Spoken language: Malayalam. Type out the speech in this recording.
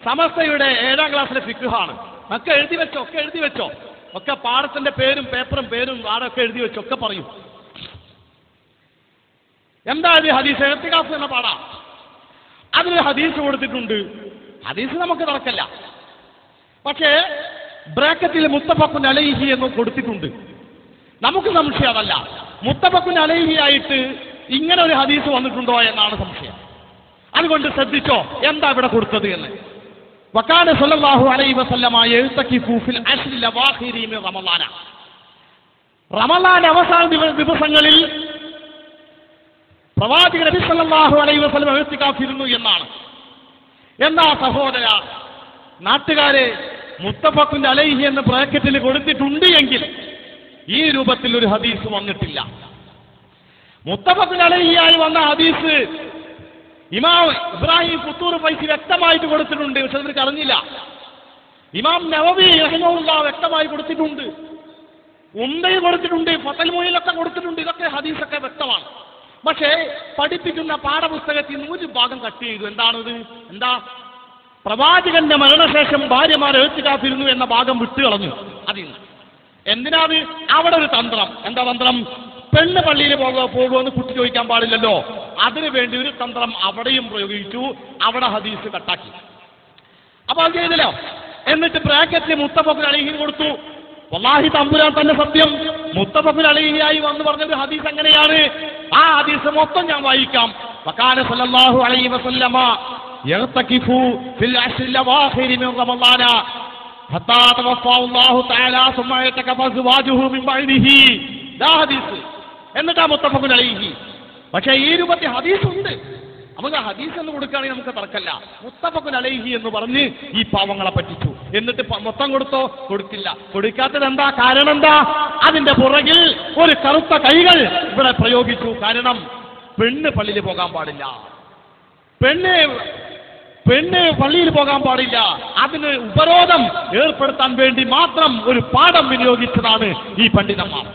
സമസ്തയുടെ 7ാം ക്ലാസ്സിലെ ഫിഖ്ഹാണ്. ഒക്കെ എഴുതി വെച്ചോ, ഒക്കെ പാഠത്തിന്റെ പേരും പേപ്പറും പേരും ആടൊക്കെ എഴുതി വെച്ചോ, ഒക്കെ പറയും. എന്താ ഇത് ഹദീസ്? ഇഅ്തികാഫ് എന്ന പാഠ, അതിന് ഹദീസ് കൊടുത്തിട്ടുണ്ട്. ഹദീസ് നമുക്ക് നടക്കല്ല, പക്ഷേ ബ്രാക്കറ്റിൽ മുത്തഫഖുൻ അലൈഹി എന്ന് കൊടുത്തിട്ടുണ്ട്. നമുക്ക് സംശയം അതല്ല, മുത്തഫഖുൻ അലൈഹി ആയിട്ട് ഇങ്ങനെ ഒരു ഹദീസ് വന്നിട്ടുണ്ടോ എന്നാണ് സംശയം. അതുകൊണ്ട് ശ്രദ്ധിച്ചോ എന്താ ഇവിടെ കൊടുത്തത് എന്ന്. വകാന സല്ലല്ലാഹു അലൈഹി വസല്ലമ യഅ്തകിഫു ഫിൽ അശ്രിൽ അവാഖിരി മിൻ റമളാന. റമളാൻ അവസാന ദിവസങ്ങളിൽ പ്രവാചകൻ നബി സല്ലല്ലാഹു അലൈഹി വസല്ലം ഇഅ്തികാഫിരുന്നു എന്നാണ്. എന്താ സഹോദര, നാട്ടുകാരെ, മുത്തഫഖുൻ അലൈഹി എന്ന ബ്രാക്കറ്റിൽ കൊടുത്തിട്ടുണ്ട് എങ്കിൽ ഈ രൂപത്തിൽ ഒരു ഹദീസ് വന്നിട്ടില്ല. മുത്തഫഖുൻ അലൈഹിയായി വന്ന ഹദീസ് ഇമാം ഇബ്രാഹിം ഫുത്തൂർ ഫൈസി വ്യക്തമായിട്ട് കൊടുത്തിട്ടുണ്ട്, പക്ഷെ അവർക്ക് അറിഞ്ഞില്ല. ഇമാം നവവി റഹിമഹുല്ലാഹ് വ്യക്തമായി കൊടുത്തിട്ടുണ്ട്, ഉംദയിൽ കൊടുത്തിട്ടുണ്ട്, ഫതൽ മുഈനിലൊക്കെ കൊടുത്തിട്ടുണ്ട്. ഇതൊക്കെ ഹദീസൊക്കെ വ്യക്തമാണ്. പക്ഷേ പഠിപ്പിക്കുന്ന പാഠപുസ്തകത്തിൽ 100 ഭാഗം കട്ട് ചെയ്തു. എന്താണത്? എന്താ? പ്രവാചകന്റെ മരണശേഷം ഭാര്യമാർ ഇഅ്തികാഫിരുന്നു എന്ന ഭാഗം വിട്ടുകളഞ്ഞു. അതിന് എന്തിനാത്? അവിടെ ഒരു തന്ത്രം. എന്താ തന്ത്രം? പെണ്ണ് പള്ളിയിൽ പോകുമെന്ന് കുട്ടി ചോദിക്കാൻ പാടില്ലല്ലോ, അതിനു വേണ്ടി ഒരു തന്ത്രം അവിടെയും പ്രയോഗിച്ചു. അവിടെ ഹദീസ് കട്ടാക്കി. അപ്പൊ അത് ചെയ്തല്ലോ. എന്നിട്ട് ബ്രാക്കറ്റിൽ മുത്തഫഖുൻ അലൈഹി കൊടുത്തു. വല്ലാഹി തമ്പുരാൻ തന്നെ സത്യം, മുത്തഫഖുൻ അലൈഹിയായി വന്ന് പറഞ്ഞൊരു ഹദീസ് എങ്ങനെയാണ്? ആ ഹദീസ് മൊത്തം ഞാൻ വായിക്കാം. വകാന സല്ലല്ലാഹു അലൈഹി വസല്ലമ യഅ്തകിഫു ഫിൽ അശ്രിൽ അവാഖിരി മിൻ റമളാന ഹത്താ തവഫാഹു അല്ലാഹു തആല സുമ്മ യതകഫ അസ്വാജുഹു മിൻ ബഅദിഹി. ദാ ഹദീസ്. എന്നിട്ടാ മുത്തഫഖുൻ അലൈഹി. പക്ഷേ ഈ രൂപത്തിൽ ഹദീസ് ഉണ്ട്. നമുക്ക് ഹദീസ് എന്ന് കൊടുക്കുകയാണെങ്കിൽ നമുക്ക് തർക്കല്ല. മുത്തഫഖുൻ അലൈഹി എന്ന് പറഞ്ഞ് ഈ പാവങ്ങളെ പറ്റിച്ചു. എന്നിട്ട് മൊത്തം കൊടുത്തോ? കൊടുക്കില്ല. കൊടുക്കാത്തത് എന്താ? കാരണം എന്താ? അതിന്റെ പുറകിൽ ഒരു കറുത്ത കൈകൾ ഇവിടെ പ്രയോഗിച്ചു. കാരണം പെണ്ണ് പള്ളിയിൽ പോകാൻ പാടില്ല, പെണ്ണ് പള്ളിയിൽ പോകാൻ പാടില്ല. അതിന് ഉപരോധം ഏർപ്പെടുത്താൻ വേണ്ടി മാത്രം ഒരു പാഠം വിനിയോഗിച്ചതാണ് ഈ പണ്ഡിതന്മാർ.